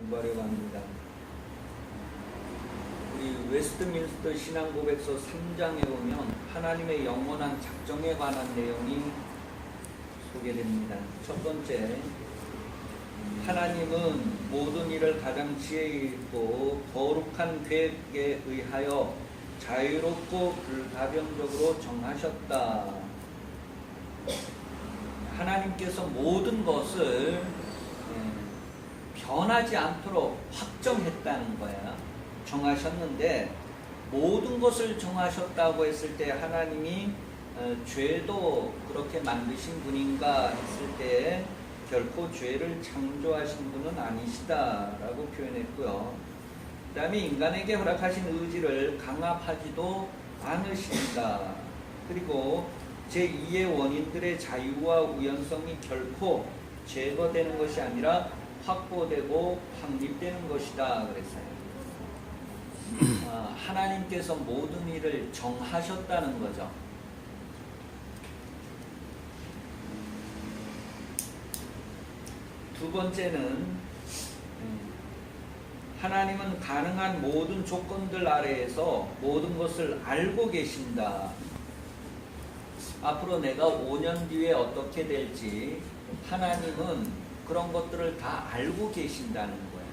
공부하려고 합니다. 우리 웨스트민스터 신앙고백서 3장에 보면 하나님의 영원한 작정에 관한 내용이 소개됩니다. 첫 번째, 하나님은 모든 일을 가장 지혜 있고 거룩한 계획에 의하여 자유롭고 불가변적으로 정하셨다. 하나님께서 모든 것을 변하지 않도록 확정했다는 거야. 정하셨는데 모든 것을 정하셨다고 했을 때 하나님이 죄도 그렇게 만드신 분인가 했을 때 결코 죄를 창조하신 분은 아니시다라고 표현했고요. 그 다음에 인간에게 허락하신 의지를 강압하지도 않으신다. 그리고 제2의 원인들의 자유와 우연성이 결코 제거되는 것이 아니라 확보되고 확립되는 것이다 그랬어요. 하나님께서 모든 일을 정하셨다는 거죠. 두 번째는 하나님은 가능한 모든 조건들 아래에서 모든 것을 알고 계신다. 앞으로 내가 5년 뒤에 어떻게 될지 하나님은 그런 것들을 다 알고 계신다는 거예요.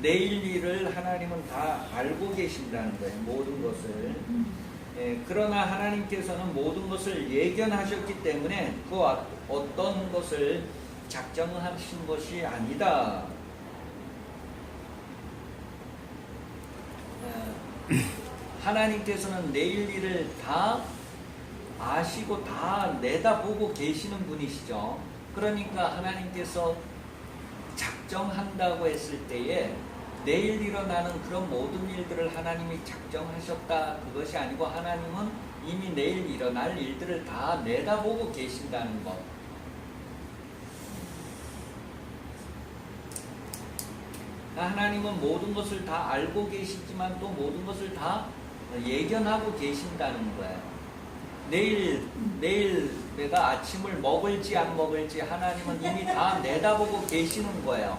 내일 일을 하나님은 다 알고 계신다는 거예요. 모든 것을. 그러나 하나님께서는 모든 것을 예견하셨기 때문에 그 어떤 것을 작정하신 것이 아니다. 하나님께서는 내일 일을 다 아시고 다 내다보고 계시는 분이시죠. 그러니까 하나님께서 작정한다고 했을 때에 내일 일어나는 그런 모든 일들을 하나님이 작정하셨다 그것이 아니고 하나님은 이미 내일 일어날 일들을 다 내다보고 계신다는 것. 하나님은 모든 것을 다 알고 계시지만 또 모든 것을 다 예견하고 계신다는 거예요. 내일 내가 아침을 먹을지 안 먹을지 하나님은 이미 다 내다보고 계시는 거예요.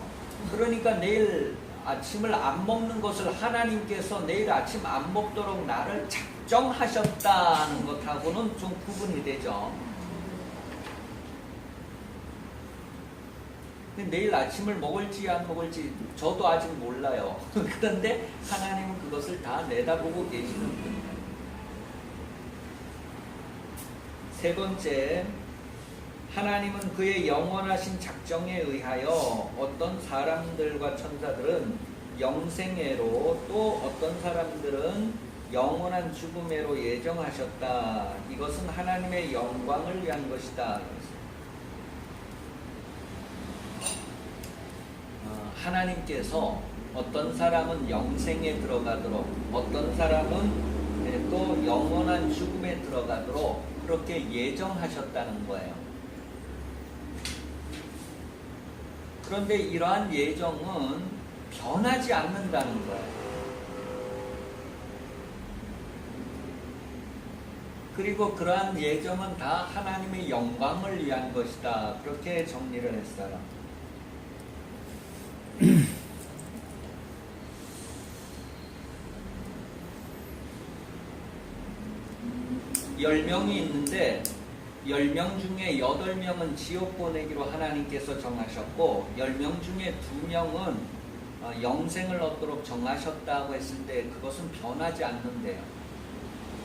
그러니까 내일 아침을 안 먹는 것을 하나님께서 내일 아침 안 먹도록 나를 작정하셨다는 것하고는 좀 구분이 되죠. 내일 아침을 먹을지 안 먹을지 저도 아직 몰라요. 그런데 하나님은 그것을 다 내다보고 계시는 분이에요. 세 번째, 하나님은 그의 영원하신 작정에 의하여 어떤 사람들과 천사들은 영생애로 또 어떤 사람들은 영원한 죽음애로 예정하셨다. 이것은 하나님의 영광을 위한 것이다. 하나님께서 어떤 사람은 영생에 들어가도록 어떤 사람은 또 영원한 죽음에 들어가도록 그렇게 예정하셨다는 거예요. 그런데 이러한 예정은 변하지 않는다는 거예요. 그리고 그러한 예정은 다 하나님의 영광을 위한 것이다. 그렇게 정리를 했어요. 10명이 있는데 10명 중에 8명은 지옥 보내기로 하나님께서 정하셨고 10명 중에 2명은 영생을 얻도록 정하셨다고 했을 때 그것은 변하지 않는데요.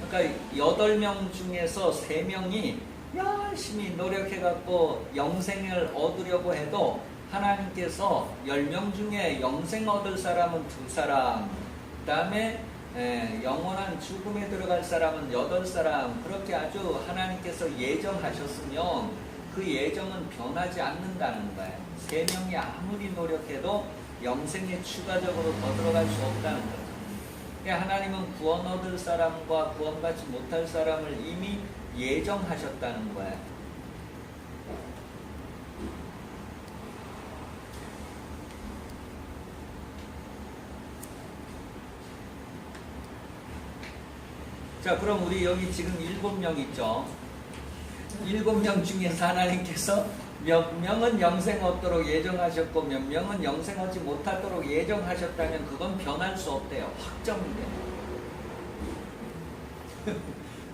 그러니까 8명 중에서 3명이 열심히 노력해갖고 영생을 얻으려고 해도 하나님께서 10명 중에 영생 얻을 사람은 2사람, 그 다음에 영원한 죽음에 들어갈 사람은 8사람, 그렇게 아주 하나님께서 예정하셨으면 그 예정은 변하지 않는다는 거예요. 3명이 아무리 노력해도 영생에 추가적으로 더 들어갈 수 없다는 거예요. 하나님은 구원 얻을 사람과 구원받지 못할 사람을 이미 예정하셨다는 거예요. 자, 그럼 우리 여기 지금 7명 있죠. 7명 중에서 하나님께서 몇 명은 영생 얻도록 예정하셨고 몇 명은 영생 얻지 못하도록 예정하셨다면 그건 변할 수 없대요. 확정돼요.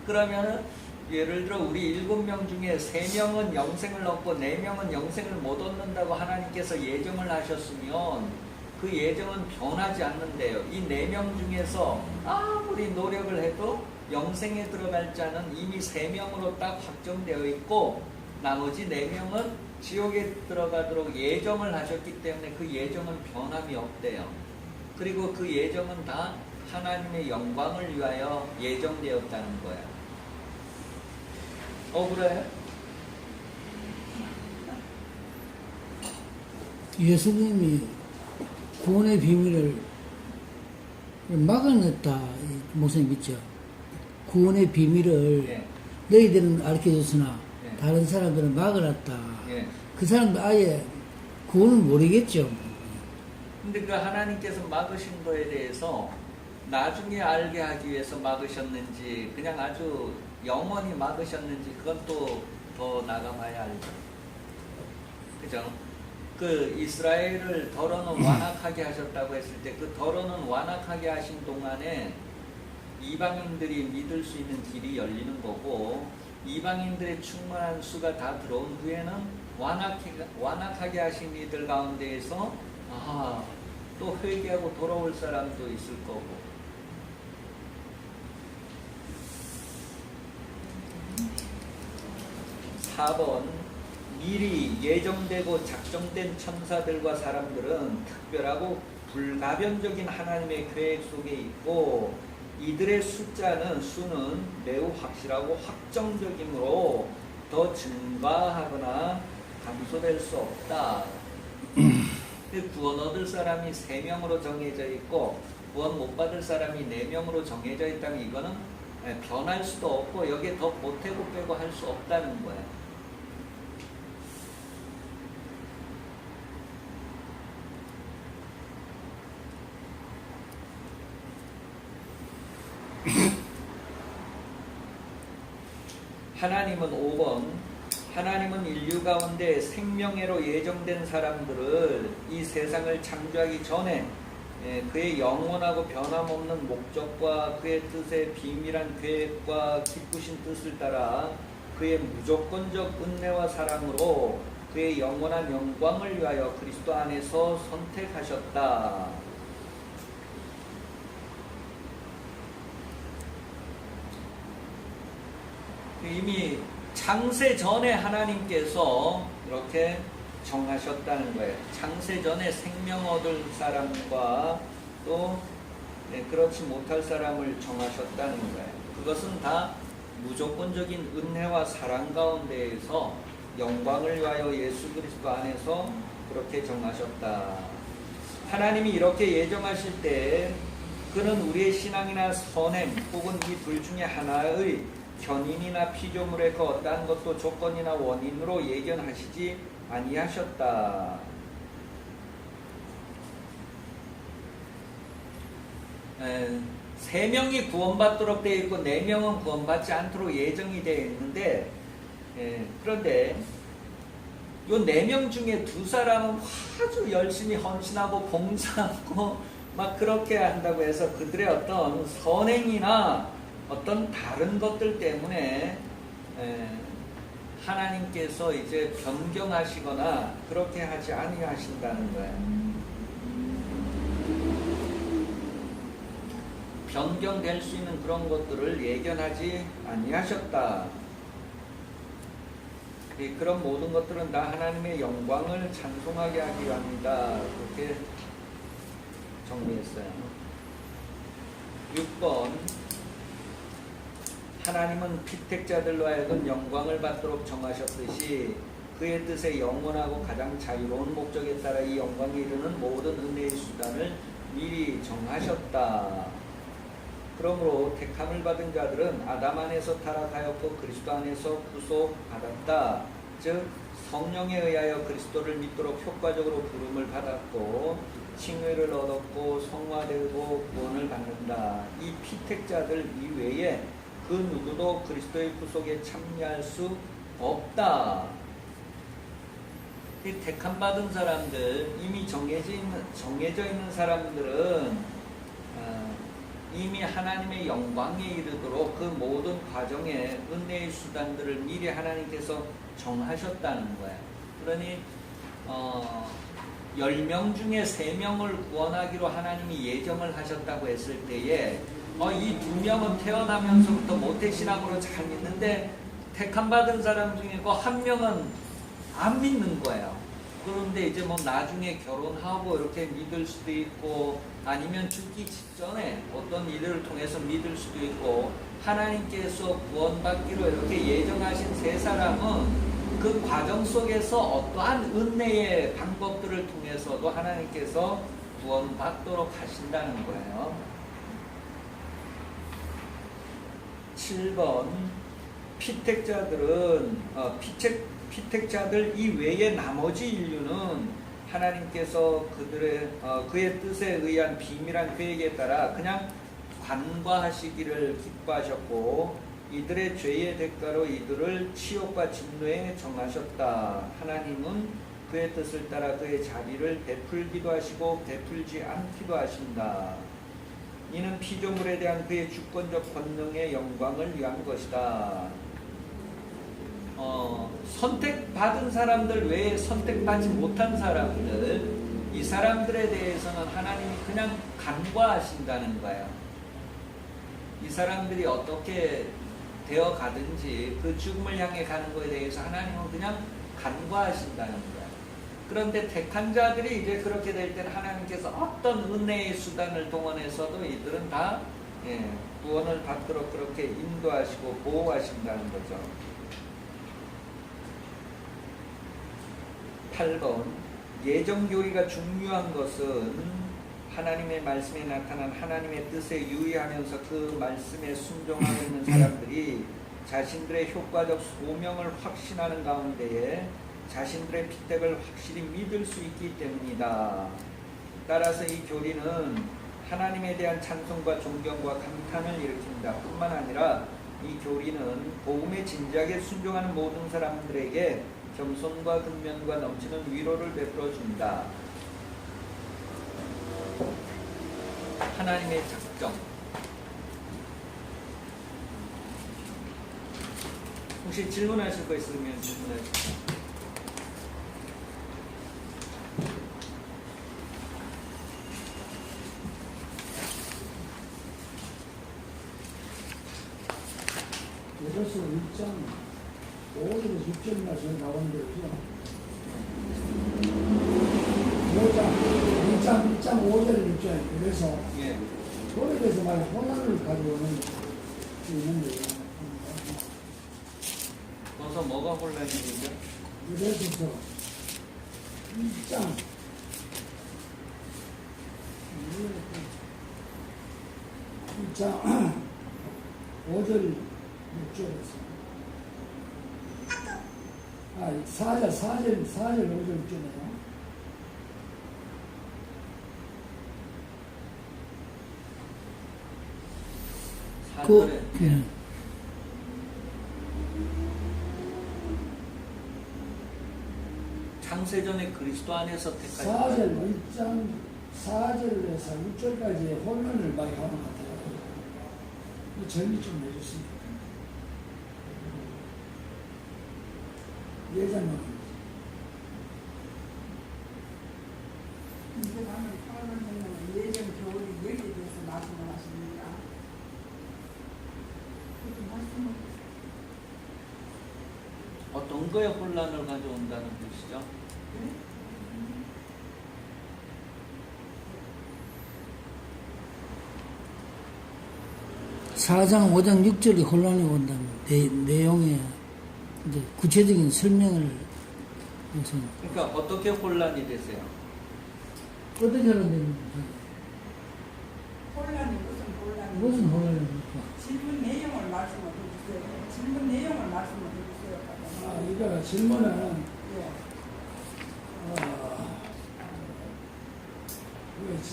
그러면은 예를 들어 우리 7명 중에 3명은 영생을 얻고 4명은 영생을 못 얻는다고 하나님께서 예정을 하셨으면 그 예정은 변하지 않는데요. 이 4명 중에서 아무리 노력을 해도 영생에 들어갈 자는 이미 3명으로 딱 확정되어 있고 나머지 4명은 지옥에 들어가도록 예정을 하셨기 때문에 그 예정은 변함이 없대요. 그리고 그 예정은 다 하나님의 영광을 위하여 예정되었다는 거예요. 억울해요? 예수님이 구원의 비밀을 막아냈다. 목사님 믿죠? 구원의 비밀을 예. 너희들은 알려줬으나 예. 다른 사람들은 막아놨다. 예. 그 사람도 아예 구원을 모르겠죠. 근데 그 하나님께서 막으신 거에 대해서 나중에 알게 하기 위해서 막으셨는지 그냥 아주 영원히 막으셨는지 그건 또 더 나가봐야 알죠. 그죠? 그 이스라엘을 더러는 완악하게 하셨다고 했을 때 그 더러는 완악하게 하신 동안에 이방인들이 믿을 수 있는 길이 열리는 거고 이방인들의 충만한 수가 다 들어온 후에는 완악하게 하신 이들 가운데에서 또 회개하고 돌아올 사람도 있을 거고 4번 미리 예정되고 작정된 천사들과 사람들은 특별하고 불가변적인 하나님의 계획 속에 있고 이들의 수는 매우 확실하고 확정적이므로 더 증가하거나 감소될 수 없다. 구원 얻을 사람이 3명으로 정해져 있고 구원 못 받을 사람이 4명으로 정해져 있다면 이거는 변할 수도 없고 여기에 더 보태고 빼고 할 수 없다는 거예요. 하나님은 5번 하나님은 인류 가운데 생명애로 예정된 사람들을 이 세상을 창조하기 전에 그의 영원하고 변함없는 목적과 그의 뜻의 비밀한 계획과 기쁘신 뜻을 따라 그의 무조건적 은혜와 사랑으로 그의 영원한 영광을 위하여 그리스도 안에서 선택하셨다. 이미 창세 전에 하나님께서 이렇게 정하셨다는 거예요. 창세 전에 생명 얻을 사람과 또 그렇지 못할 사람을 정하셨다는 거예요. 그것은 다 무조건적인 은혜와 사랑 가운데에서 영광을 위하여 예수 그리스도 안에서 그렇게 정하셨다. 하나님이 이렇게 예정하실 때 그는 우리의 신앙이나 선행 혹은 이 둘 중에 하나의 견인이나 피조물의 그 어떠한 것도 조건이나 원인으로 예견하시지 아니하셨다. 세 명이 구원받도록 되어 있고 4명은 구원받지 않도록 예정이 되어 있는데 그런데 이 4명 중에 2사람은 아주 열심히 헌신하고 봉사하고 막 그렇게 한다고 해서 그들의 어떤 선행이나 어떤 다른 것들 때문에 하나님께서 이제 변경하시거나 그렇게 하지 아니하신다는 거예요. 변경될 수 있는 그런 것들을 예견하지 아니하셨다. 그런 모든 것들은 다 하나님의 영광을 찬송하게 하기 위함이다. 그렇게 정리했어요. 6번 하나님은 피택자들로 하여금 영광을 받도록 정하셨듯이 그의 뜻에 영원하고 가장 자유로운 목적에 따라 이 영광에 이르는 모든 은혜의 수단을 미리 정하셨다. 그러므로 택함을 받은 자들은 아담 안에서 타락하였고 그리스도 안에서 구속받았다. 즉 성령에 의하여 그리스도를 믿도록 효과적으로 부름을 받았고 칭의를 얻었고 성화되고 구원을 받는다. 이 피택자들 이외에 그 누구도 그리스도의 구속에 참여할 수 없다. 이 택함 받은 사람들, 이미 정해져 있는 사람들은 이미 하나님의 영광에 이르도록 그 모든 과정에 은혜의 수단들을 미리 하나님께서 정하셨다는 거예요. 그러니 10명 중에 3명을 구원하기로 하나님이 예정을 하셨다고 했을 때에 이 2명은 태어나면서부터 모태신앙으로 잘 믿는데 택함 받은 사람 중에 그 1명은 안 믿는 거예요. 그런데 이제 뭐 나중에 결혼하고 이렇게 믿을 수도 있고 아니면 죽기 직전에 어떤 일을 통해서 믿을 수도 있고 하나님께서 구원받기로 이렇게 예정하신 3사람은 그 과정 속에서 어떠한 은혜의 방법들을 통해서도 하나님께서 구원받도록 하신다는 거예요. 7번 피택자들은 피택자들 이외의 나머지 인류는 하나님께서 그의 뜻에 의한 비밀한 계획에 따라 그냥 관과하시기를 기뻐하셨고 이들의 죄의 대가로 이들을 치욕과 진노에 정하셨다. 하나님은 그의 뜻을 따라 그의 자비를 베풀기도 하시고 베풀지 않기도 하신다. 이는 피조물에 대한 그의 주권적 권능의 영광을 위한 것이다. 선택받은 사람들 외에 선택받지 못한 사람들, 이 사람들에 대해서는 하나님이 그냥 간과하신다는 거예요. 이 사람들이 어떻게 되어 가든지 그 죽음을 향해 가는 것에 대해서 하나님은 그냥 간과하신다는 거예요. 그런데 택한 자들이 이제 그렇게 될 때는 하나님께서 어떤 은혜의 수단을 동원해서도 이들은 다 구원을 받도록 그렇게 인도하시고 보호하신다는 거죠. 8번 예정교리가 중요한 것은 하나님의 말씀에 나타난 하나님의 뜻에 유의하면서 그 말씀에 순종하고 있는 사람들이 자신들의 효과적 소명을 확신하는 가운데에 자신들의 피택을 확실히 믿을 수 있기 때문이다. 따라서 이 교리는 하나님에 대한 찬송과 존경과 감탄을 일으킨다 뿐만 아니라 이 교리는 복음에 진지하게 순종하는 모든 사람들에게 겸손과 근면과 넘치는 위로를 베풀어 준다. 하나님의 작정. 혹시 질문하실 거 있으면 질문해 주세요. 예배서 1장 5절에서 6절까지 나오는 거죠. 1장 5절에 6절. 그래서 그거에 대해서 말 혼란을 가져오는 게 있는데요. 그래서 뭐가 혼란이 되죠? 예배서 1장 5절 6절에서 4절 5절 6절에요. 창세전에 그리스도 안에서 택하신 4절 1장 4절에서 6절까지의 혼란을 많이 하는 것 같아요. 정리 좀 해주십니다. 예전은 이제 방금 설명했는 예전 교리 여기에 대해서 말씀을 하십니다. 어떤 거에 혼란을 가져온다는 뜻이죠? 네? 4장 5장 6절이 혼란이 온다면 내용에 이제 구체적인 설명을 해서 그러니까 어떻게 혼란이 되세요? 어떻게 하는데 혼란이 무슨 혼란이? 무슨 혼란입니까? 질문 내용을 말씀을 해주세요. 질문 내용을 말씀을 해주세요. 이거 질문은 예.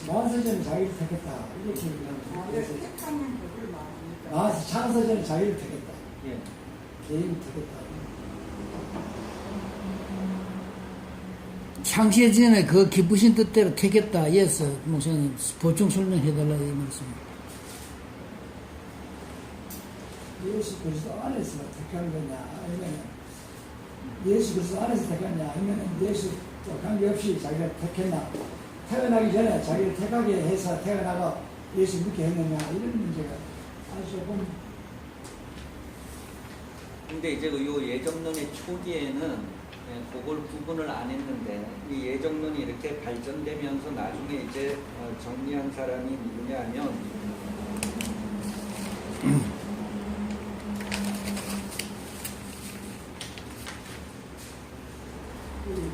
마하세전 자기를 택했다 이렇게 얘기하는 택하는 법을 말합니다. 창세전 자기를 택했다 예. 개인을 택했다 창세 전에 그 기쁘신 뜻대로 택했다. 예스, 목사님 보충 설명해달라 이 말씀. 예수 그리스도 안에서 택한 거냐, 아니면 예수 그리스도 안에서 택했냐, 아니면 예수 관계없이 자기가 택했나, 태어나기 전에 자기를 택하게 해서 태어나고 예수 믿게 했느냐, 이런 문제가 아주 조금. 근데 이제 요 예정론의 초기에는 그걸 구분을 안 했는데 이 예정론이 이렇게 발전되면서 나중에 이제 정리한 사람이 누구냐면 그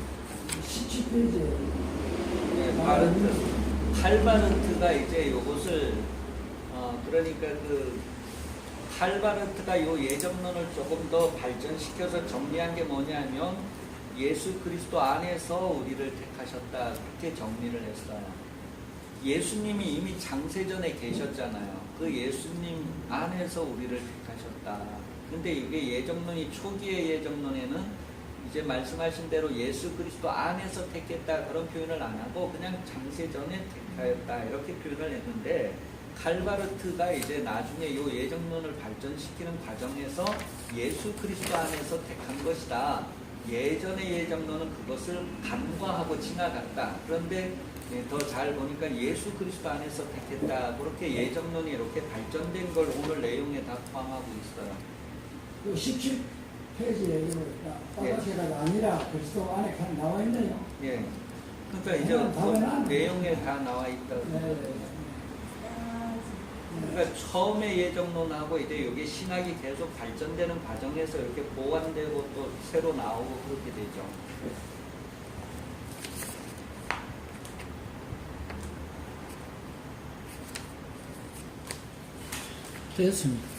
17페이지에 칼바르트가 이제 요것을 그러니까 그 칼바르트가 요 예정론을 조금 더 발전시켜서 정리한 게 뭐냐면 예수 그리스도 안에서 우리를 택하셨다, 그렇게 정리를 했어요. 예수님이 이미 장세전에 계셨잖아요. 그 예수님 안에서 우리를 택하셨다. 근데 이게 예정론이 초기의 예정론에는 이제 말씀하신 대로 예수 그리스도 안에서 택했다 그런 표현을 안 하고 그냥 장세전에 택하였다 이렇게 표현을 했는데, 칼바르트가 이제 나중에 요 예정론을 발전시키는 과정에서 예수 그리스도 안에서 택한 것이다. 예전의 예정론은 그것을 간과하고 지나갔다. 그런데 더 잘 보니까 예수 그리스도 안에서 택했다. 그렇게 예정론이 이렇게 발전된 걸 오늘 내용에 다 포함하고 있어요. 그 17페이지에 빠바케가 아니라 그리스도 안에 나와 있네요. 예. 그러니까 이제 그 내용에 다 나와 있다고. 그러니까 처음에 예정론하고 이제 이게 신학이 계속 발전되는 과정에서 이렇게 보완되고 또 새로 나오고 그렇게 되죠. 됐습니다.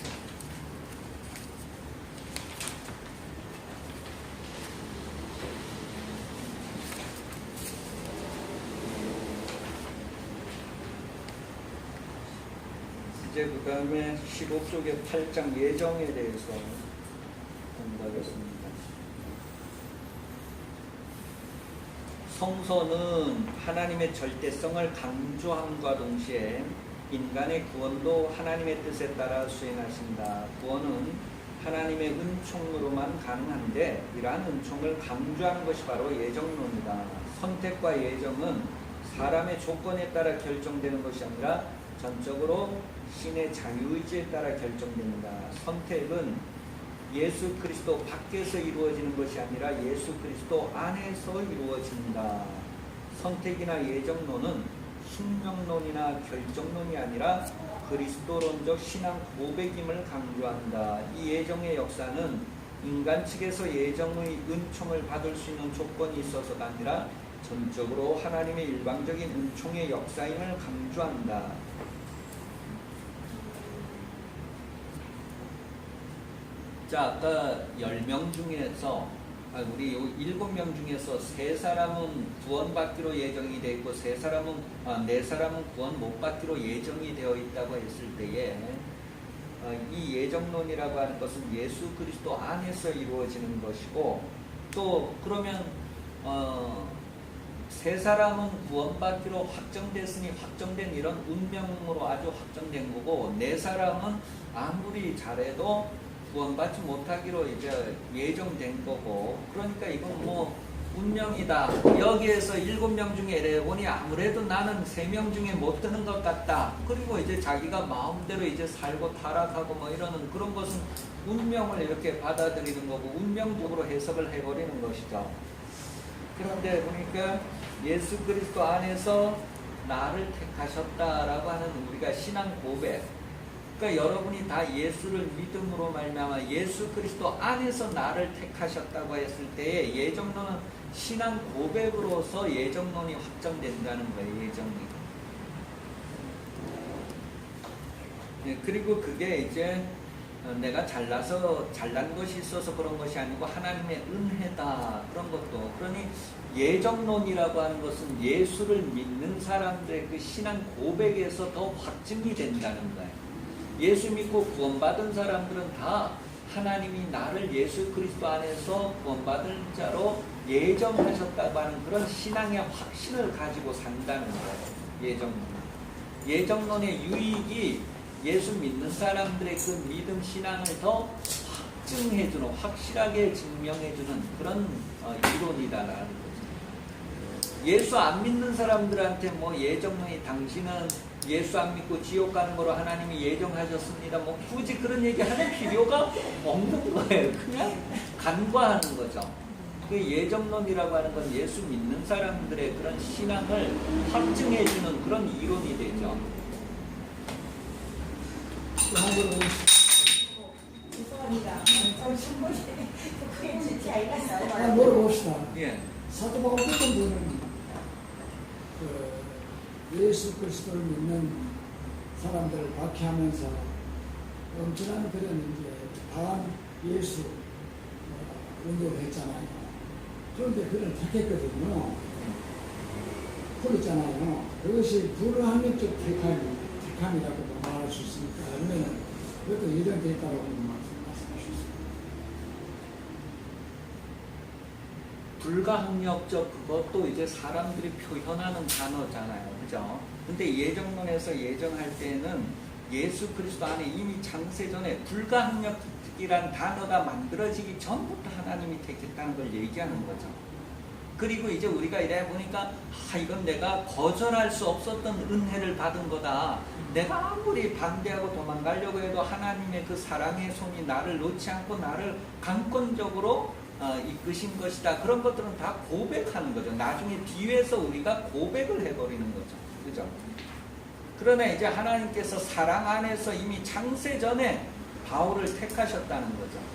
이제 그 다음에 15쪽의 8장 예정에 대해서 공부하겠습니다. 성서는 하나님의 절대성을 강조함과 동시에 인간의 구원도 하나님의 뜻에 따라 수행하신다. 구원은 하나님의 은총으로만 가능한데 이러한 은총을 강조하는 것이 바로 예정론이다. 선택과 예정은 사람의 조건에 따라 결정되는 것이 아니라 전적으로 신의 자유의지에 따라 결정됩니다. 선택은 예수 그리스도 밖에서 이루어지는 것이 아니라 예수 그리스도 안에서 이루어진다. 선택이나 예정론은 숙명론이나 결정론이 아니라 그리스도론적 신앙 고백임을 강조한다. 이 예정의 역사는 인간 측에서 예정의 은총을 받을 수 있는 조건이 있어서가 아니라 전적으로 하나님의 일방적인 은총의 역사임을 강조한다. 자, 아까 10명 중에서 우리 7명 중에서 3사람은 구원받기로 예정이 되어 있고 4사람은 구원 못 받기로 예정이 되어 있다고 했을 때에 이 예정론이라고 하는 것은 예수 그리스도 안에서 이루어지는 것이고, 또 그러면 3사람은 구원받기로 확정됐으니 확정된 이런 운명으로 아주 확정된 거고, 4사람은 아무리 잘해도 구원받지 못하기로 이제 예정된 거고, 그러니까 이건 뭐 운명이다. 여기에서 7명 중에 보니 아무래도 나는 3명 중에 못 드는 것 같다. 그리고 이제 자기가 마음대로 이제 살고 타락하고 뭐 이러는 그런 것은 운명을 이렇게 받아들이는 거고 운명적으로 해석을 해버리는 것이죠. 그런데 보니까 예수 그리스도 안에서 나를 택하셨다라고 하는 우리가 신앙 고백, 그러니까 여러분이 다 예수를 믿음으로 말미암아 예수 그리스도 안에서 나를 택하셨다고 했을 때에 예정론은 신앙 고백으로서 예정론이 확정된다는 거예요. 예정이. 네, 그리고 그게 이제 내가 잘난 것이 있어서 그런 것이 아니고 하나님의 은혜다, 그런 것도. 그러니 예정론이라고 하는 것은 예수를 믿는 사람들의 그 신앙 고백에서 더 확증이 된다는 거예요. 예수 믿고 구원받은 사람들은 다 하나님이 나를 예수 그리스도 안에서 구원받은 자로 예정하셨다고 하는 그런 신앙의 확신을 가지고 산다는 거예요. 예정론. 예정론의 유익이 예수 믿는 사람들의 그 믿음 신앙을 더 확증해주는, 확실하게 증명해주는 그런 이론이다라는 거죠. 예수 안 믿는 사람들한테 뭐 예정론이 당신은 예수 안 믿고 지옥 가는 거로 하나님이 예정하셨습니다. 뭐 굳이 그런 얘기 하는 필요가 없는 거예요. 그냥 간과하는 거죠. 그 예정론이라고 하는 건 예수 믿는 사람들의 그런 신앙을 확증해주는 그런 이론이 되죠. 죄송합니다. 저 신고시 그게 진짜 알겠어요. 하나 물어봅시다. 예. 사도바울 어떤 분은 예수 그리스도를 믿는 사람들을 박해하면서 엄청난 그런 이제 다음 예수 운동을 했잖아요. 그런데 그를 택했거든요. 그랬잖아요. 그것이 불합리적 택함이라고도 말할 수 있으니까 아니면 그것도 예정되어 있다고 말씀하실 수 있습니다. 불가항력적 그것도 이제 사람들이 표현하는 단어잖아요. 그죠? 근데 예정론에서 예정할 때는 예수 그리스도 안에 이미 창세전에 불가항력이란 단어가 만들어지기 전부터 하나님이 택했다는 걸 얘기하는 거죠. 그리고 이제 우리가 이래 보니까 이건 내가 거절할 수 없었던 은혜를 받은 거다. 내가 아무리 반대하고 도망가려고 해도 하나님의 그 사랑의 손이 나를 놓지 않고 나를 강권적으로 이끄신 것이다. 그런 것들은 다 고백하는 거죠. 나중에 뒤에서 우리가 고백을 해버리는 거죠. 그죠? 그러나 이제 하나님께서 사랑 안에서 이미 창세 전에 바울을 택하셨다는 거죠.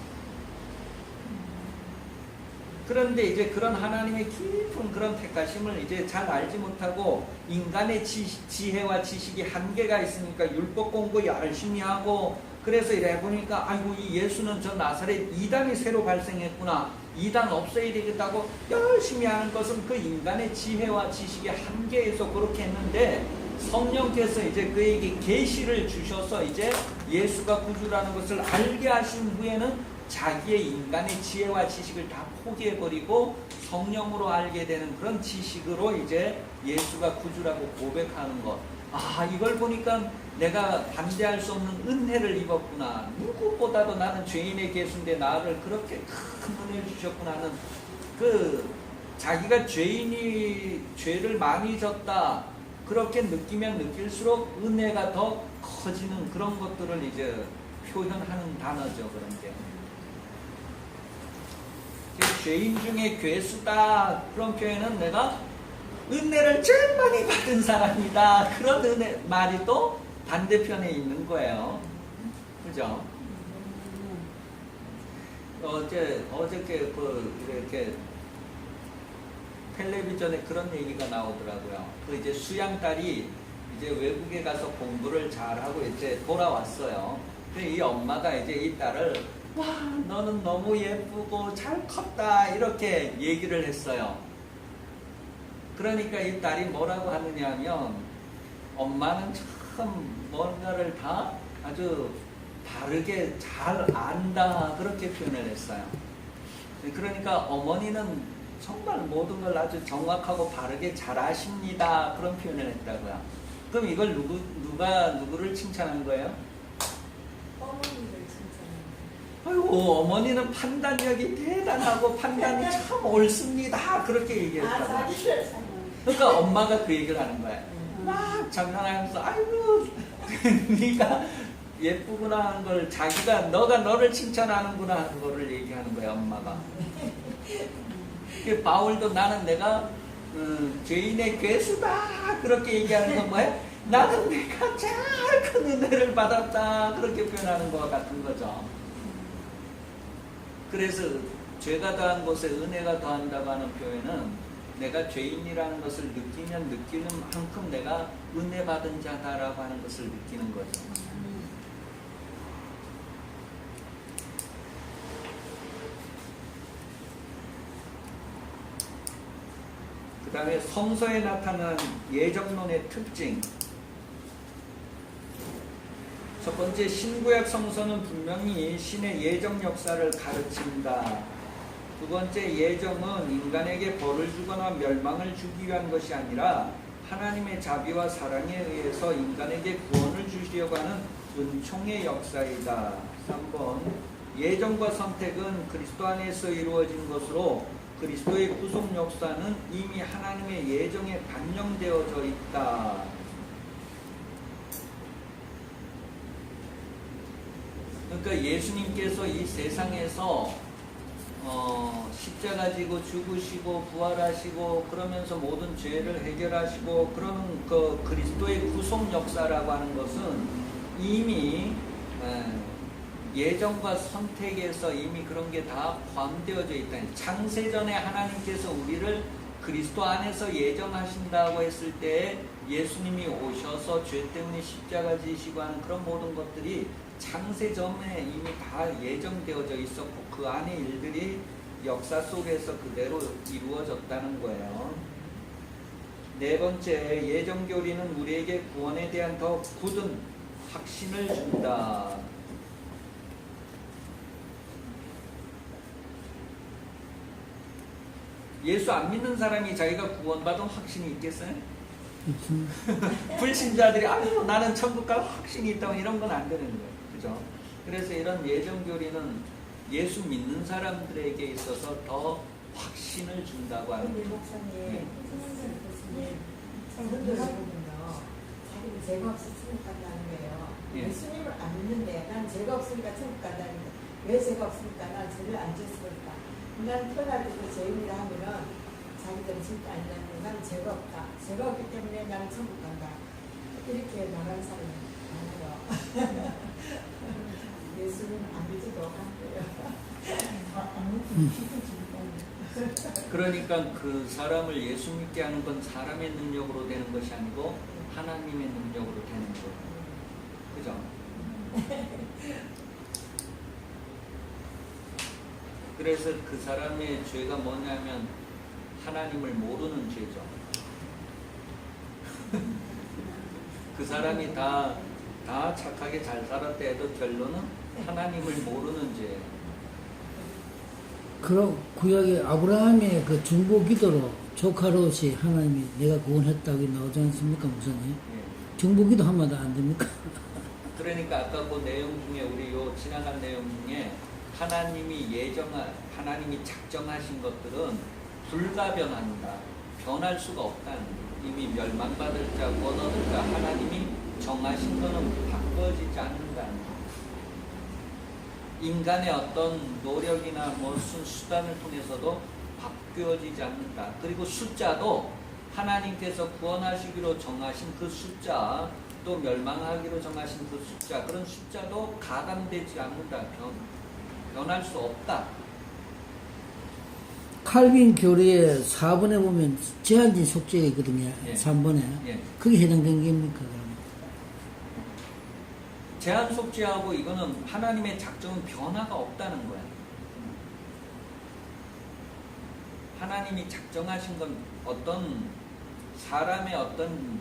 그런데 이제 그런 하나님의 깊은 그런 택하심을 이제 잘 알지 못하고 인간의 지혜와 지식이 한계가 있으니까 율법 공부 열심히 하고 그래서 이래 보니까 아이고 이 예수는 저 나사렛 이단이 새로 발생했구나. 이단 없애야 되겠다고 열심히 하는 것은 그 인간의 지혜와 지식의 한계에서 그렇게 했는데 성령께서 이제 그에게 계시를 주셔서 이제 예수가 구주라는 것을 알게 하신 후에는 자기의 인간의 지혜와 지식을 다 포기해버리고 성령으로 알게 되는 그런 지식으로 이제 예수가 구주라고 고백하는 것. 이걸 보니까 내가 반대할 수 없는 은혜를 입었구나. 누구보다도 나는 죄인의 개수인데 나를 그렇게 큰 은혜를 주셨구나 하는 그 자기가 죄를 많이 졌다. 그렇게 느끼면 느낄수록 은혜가 더 커지는 그런 것들을 이제 표현하는 단어죠. 그런 게. 죄인 중에 괴수다. 그런 표현은 내가 은혜를 제일 많이 받은 사람이다. 그런 은혜 말이 또 반대편에 있는 거예요. 그죠? 어저께 이렇게 텔레비전에 그런 얘기가 나오더라고요. 그 이제 수양딸이 이제 외국에 가서 공부를 잘하고 이제 돌아왔어요. 근데 이 엄마가 이제 이 딸을 와, 너는 너무 예쁘고 잘 컸다 이렇게 얘기를 했어요. 그러니까 이 딸이 뭐라고 하느냐 하면 엄마는 참 뭔가를 다 아주 바르게 잘 안다 그렇게 표현을 했어요. 그러니까 어머니는 정말 모든 걸 아주 정확하고 바르게 잘 아십니다 그런 표현을 했다고요. 그럼 이걸 누가 누구를 칭찬한 거예요? 어머니를 칭찬해요. 아이고 어머니는 판단력이 대단하고 판단이 참 옳습니다 그렇게 얘기했다고요. 자기를 참. 그러니까 엄마가 그 얘기를 하는 거야. 막 장난하면서 아이고 네가 예쁘구나 하는 걸 자기가 너가 너를 칭찬하는구나 하는 거를 얘기하는 거야 엄마가. 바울도 나는 내가 죄인의 괴수다 그렇게 얘기하는 건 뭐야? 나는 내가 제일 큰 은혜를 받았다 그렇게 표현하는 것과 같은 거죠. 그래서 죄가 더한 곳에 은혜가 더한다고 하는 표현은 내가 죄인이라는 것을 느끼면 느끼는 만큼 내가 은혜 받은 자다라고 하는 것을 느끼는 거죠. 그 다음에 성서에 나타난 예정론의 특징. 첫 번째, 신구약 성서는 분명히 신의 예정 역사를 가르친다. 두 번째, 예정은 인간에게 벌을 주거나 멸망을 주기 위한 것이 아니라 하나님의 자비와 사랑에 의해서 인간에게 구원을 주시려고 하는 은총의 역사이다. 3번, 예정과 선택은 그리스도 안에서 이루어진 것으로 그리스도의 구속 역사는 이미 하나님의 예정에 반영되어져 있다. 그러니까 예수님께서 이 세상에서 십자가 지고 죽으시고 부활하시고 그러면서 모든 죄를 해결하시고 그러는 그 그리스도의 구속 역사라고 하는 것은 이미 예정과 선택에서 이미 그런 게 다 포함되어져 있다. 창세전에 하나님께서 우리를 그리스도 안에서 예정하신다고 했을 때 예수님이 오셔서 죄 때문에 십자가 지시고 하는 그런 모든 것들이 창세전에 이미 다 예정되어져 있었고 그 안의 일들이 역사 속에서 그대로 이루어졌다는 거예요. 네 번째, 예정교리는 우리에게 구원에 대한 더 굳은 확신을 준다. 예수 안 믿는 사람이 자기가 구원받은 확신이 있겠어요? 불신자들이 아유 나는 천국 갈 확신이 있다고 이런 건 안 되는 거예요. 그죠? 그래서 이런 예정교리는 예수 믿는 사람들에게 있어서 더 확신을 준다고 하는 근데 거예요. 목사님, 성도들은요, 자기는 죄가 없이 천국 간다는 거예요. 예. 예수님을 안 믿는데 난 죄가 없으니까 천국 간다는 거예요. 왜 죄가 없으니까 난 죄를 안 지었을까? 난 태어날 때도 죄인이라 하면은 자기들은 진짜 아니라는 나는 죄가 없다. 죄가 없기 때문에 나는 천국 간다. 이렇게 말하는 사람이 많아요. 예수님 안 믿어도 한 거예요. 그러니까 그 사람을 예수 믿게 하는 건 사람의 능력으로 되는 것이 아니고 하나님의 능력으로 되는 거예요. 그죠? 그래서 그 사람의 죄가 뭐냐면 하나님을 모르는 죄죠. 그 사람이 다 착하게 잘 살았다 해도 결론은 하나님을 모르는 죄예요. 그럼 구약의 아브라함의 그 중보 기도로 조카 롯이 하나님이 내가 구원했다고 나오지 않습니까, 목사님? 예. 중보 기도 한마디 안 됩니까? 그러니까 아까 그 내용 중에 우리 요 지나간 내용 중에 하나님이 작정하신 것들은 불가변한다. 변할 수가 없다는 거예요. 이미 멸망받을 자, 구원 얻을 자 하나님이 정하신 거는 바꿔지지 않는다는 거예요. 인간의 어떤 노력이나 무슨 수단을 통해서도 바뀌어지지 않는다. 그리고 숫자도 하나님께서 구원하시기로 정하신 그 숫자, 또 멸망하기로 정하신 그 숫자, 그런 숫자도 가감되지 않는다. 변할 수 없다. 칼빈 교리의 4번에 보면 제한진 속죄가 있거든요. 예. 3번에. 예. 그게 해당된 겁니까, 그러면? 제한 속죄하고 이거는 하나님의 작정은 변화가 없다는 거야. 하나님이 작정하신 건 어떤 사람의 어떤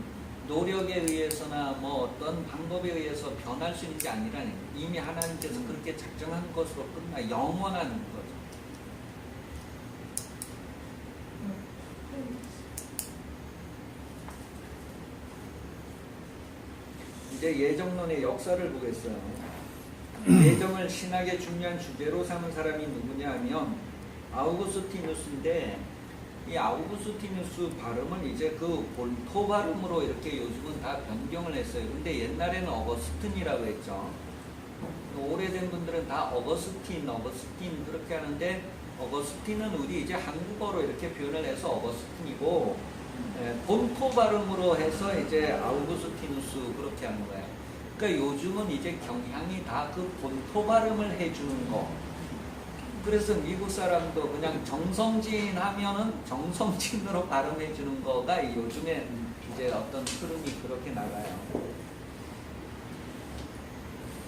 노력에 의해서나 뭐 어떤 방법에 의해서 변할 수 있는 게 아니라는 거예요. 이미 하나님께서 그렇게 작정한 것으로 끝나 영원한 거죠. 이제 예정론의 역사를 보겠어요. 예정을 신학의 중요한 주제로 삼은 사람이 누구냐 하면 아우구스티누스인데, 이 아우구스티누스 발음을 이제 그 본토 발음으로 이렇게 요즘은 다 변경을 했어요. 근데 옛날에는 어거스틴이라고 했죠. 오래된 분들은 다 어거스틴 그렇게 하는데, 어거스틴은 우리 이제 한국어로 이렇게 표현을 해서 어거스틴이고, 본토 발음으로 해서 이제 아우구스티누스 그렇게 하는 거예요. 그러니까 요즘은 이제 경향이 다 그 본토 발음을 해주는 거. 그래서 미국 사람도 그냥 정성진 하면은 정성진으로 발음해 주는 거가 요즘에 이제 어떤 흐름이 그렇게 나가요.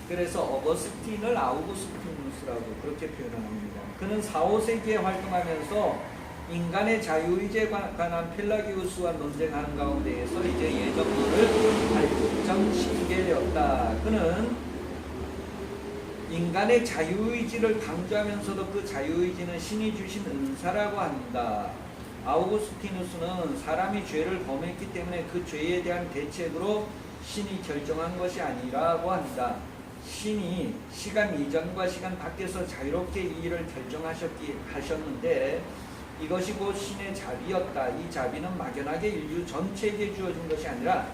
그래서 어거스틴을 아우구스티누스라고 그렇게 표현합니다. 그는 4, 5세기에 활동하면서 인간의 자유의지에 관한 펠라기우스와 논쟁하는 가운데에서 이제 예정론을 발전시키게 되었다. 그는 인간의 자유의지를 강조하면서도 그 자유의지는 신이 주신 은사라고 합니다. 아우구스티누스는 사람이 죄를 범했기 때문에 그 죄에 대한 대책으로 신이 결정한 것이 아니라고 합니다. 신이 시간 이전과 시간 밖에서 자유롭게 이 일을 하셨는데 이것이 곧 신의 자비였다. 이 자비는 막연하게 인류 전체에게 주어진 것이 아니라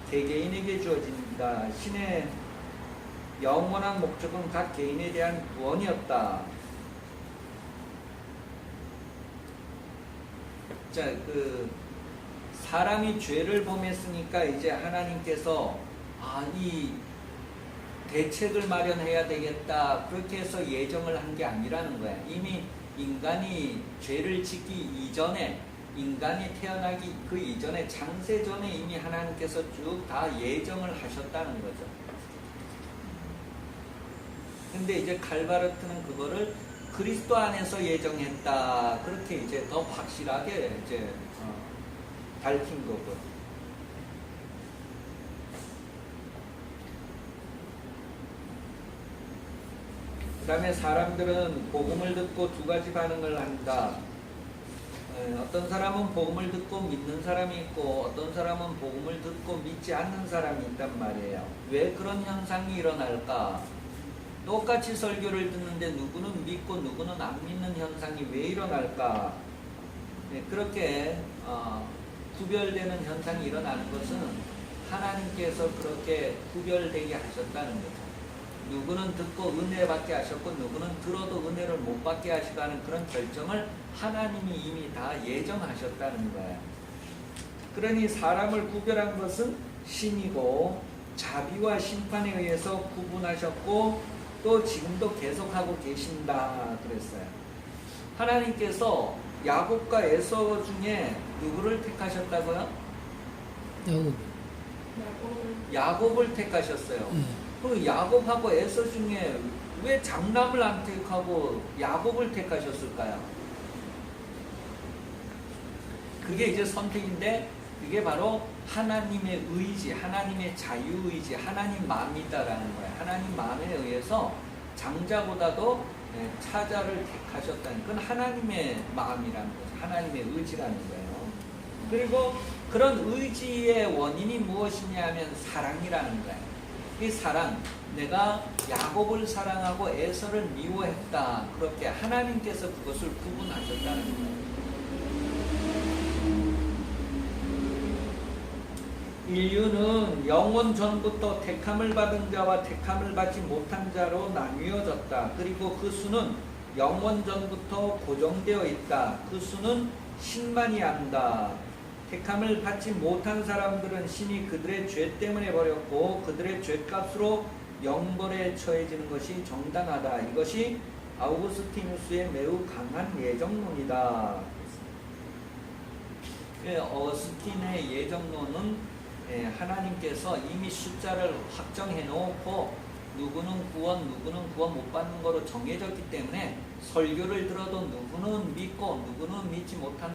개개인에게 주어집니다. 신의 영원한 목적은 각 개인에 대한 구원이었다. 자, 사람이 죄를 범했으니까 이제 하나님께서 이 대책을 마련해야 되겠다. 그렇게 해서 예정을 한 게 아니라는 거야. 이미 인간이 죄를 짓기 이전에, 인간이 태어나기 그 이전에, 창세 전에 이미 하나님께서 쭉 다 예정을 하셨다는 거죠. 근데 이제 칼바르트는 그거를 그리스도 안에서 예정했다. 그렇게 이제 더 확실하게 이제 밝힌 거고. 그 다음에 사람들은 복음을 듣고 두 가지 반응을 한다. 어떤 사람은 복음을 듣고 믿는 사람이 있고 어떤 사람은 복음을 듣고 믿지 않는 사람이 있단 말이에요. 왜 그런 현상이 일어날까? 똑같이 설교를 듣는데 누구는 믿고 누구는 안 믿는 현상이 왜 일어날까? 그렇게 구별되는 현상이 일어나는 것은 하나님께서 그렇게 구별되게 하셨다는 거죠. 누구는 듣고 은혜 받게 하셨고 누구는 들어도 은혜를 못 받게 하시라는 그런 결정을 하나님이 이미 다 예정하셨다는 거예요. 그러니 사람을 구별한 것은 신이고 자비와 심판에 의해서 구분하셨고 또 지금도 계속하고 계신다 그랬어요. 하나님께서 야곱과 에서 중에 누구를 택하셨다고요? 야곱을 택하셨어요. 그 야곱하고 에서 중에 왜 장남을 안 택하고 야곱을 택하셨을까요? 그게 이제 선택인데 그게 바로 하나님의 의지, 하나님의 자유의지, 하나님 마음이다라는 거예요. 하나님 마음에 의해서 장자보다도 차자를 택하셨다는 건 하나님의 마음이라는 거죠. 하나님의 의지라는 거예요. 그리고 그런 의지의 원인이 무엇이냐 하면 사랑이라는 거예요. 이 사랑, 내가 야곱을 사랑하고 에서를 미워했다. 그렇게 하나님께서 그것을 구분하셨다는 거예요. 인류는 영원 전부터 택함을 받은 자와 택함을 받지 못한 자로 나뉘어졌다. 그리고 그 수는 영원 전부터 고정되어 있다. 그 수는 신만이 안다. 택함을 받지 못한 사람들은 신이 그들의 죄 때문에 버렸고 그들의 죄값으로 영벌에 처해지는 것이 정당하다. 이것이 아우구스티누스의 매우 강한 예정론이다. 어스틴의 예정론은 하나님께서 이미 숫자를 확정해 놓고 누구는 구원, 누구는 구원 못 받는 거로 정해졌기 때문에 설교를 들어도 누구는 믿고 누구는 믿지 못한다.